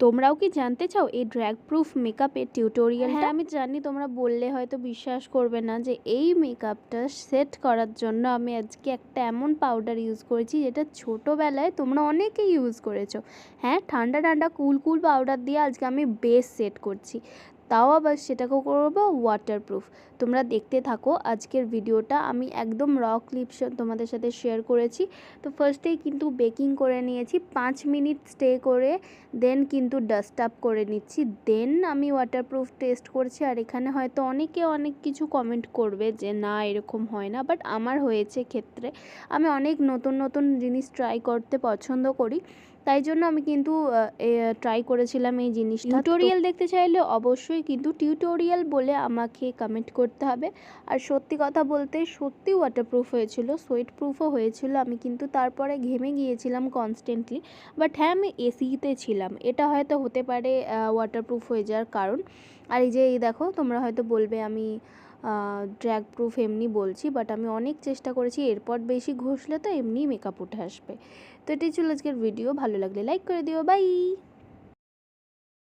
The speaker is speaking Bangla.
তোমরাও কি জানতে চাও এই ড্র্যাগ প্রুফ মেকআপের টিউটোরিয়াল? হ্যাঁ, আমি জানি তোমরা বললে হয়তো বিশ্বাস করবে না যে এই মেকআপটা সেট করার জন্য আমি আজকে একটা এমন পাউডার ইউজ করেছি যেটা ছোটোবেলায় তোমরা অনেকেই ইউজ করেছো। হ্যাঁ, ঠান্ডা ঠান্ডা কুল কুল পাউডার দিয়ে আজকে আমি বেস সেট করছি, তাও আবার সেটাকেও করবো ওয়াটারপ্রুফ। তোমরা দেখতে থাকো আজকের ভিডিওটা। আমি একদম র ক্লিপস তোমাদের সাথে শেয়ার করেছি। তো ফার্স্টেই কিন্তু বেকিং করে নিয়েছি 5 মিনিট স্টে করে, দেন কিন্তু ডাস্ট আপ করে নিচ্ছি, দেন আমি ওয়াটারপ্রুফ টেস্ট করছি। আর এখানে হয়তো অনেকে অনেক কিছু কমেন্ট করবে যে না এরকম হয় না, বাট আমার হয়েছে ক্ষেত্রে। আমি অনেক নতুন নতুন জিনিস ট্রাই করতে পছন্দ করি, তাই জন্য আমি কিন্তু ট্রাই করেছিলাম এই জিনিসটা। টিউটোরিয়াল দেখতে চাইলে অবশ্যই কিন্তু টিউটোরিয়াল বলে আমাকে কমেন্ট করতে হবে। আর সত্যি কথা বলতে সত্যি ওয়াটারপ্রুফ হয়েছিল, সোয়েট প্রুফও হয়েছিল। আমি কিন্তু তারপরে ঘেমে গিয়েছিলাম কনস্ট্যান্টলি, বাট হ্যাঁ আমি এসিতে ছিলাম, এটা হয়তো হতে পারে ওয়াটারপ্রুফ হয়ে যাওয়ার কারণ। আর এই যে এই দেখো, তোমরা হয়তো বলবে আমি ড্র্যাগ প্রুফ এমনি বলছি, বাট আমি অনেক চেষ্টা করেছি, এরপর বেশি ঘষলে তো এমনি মেকআপ উঠে আসবে। তো এটাই ছিল আজকের ভিডিও। ভালো লাগলে লাইক করে দিও, বাই।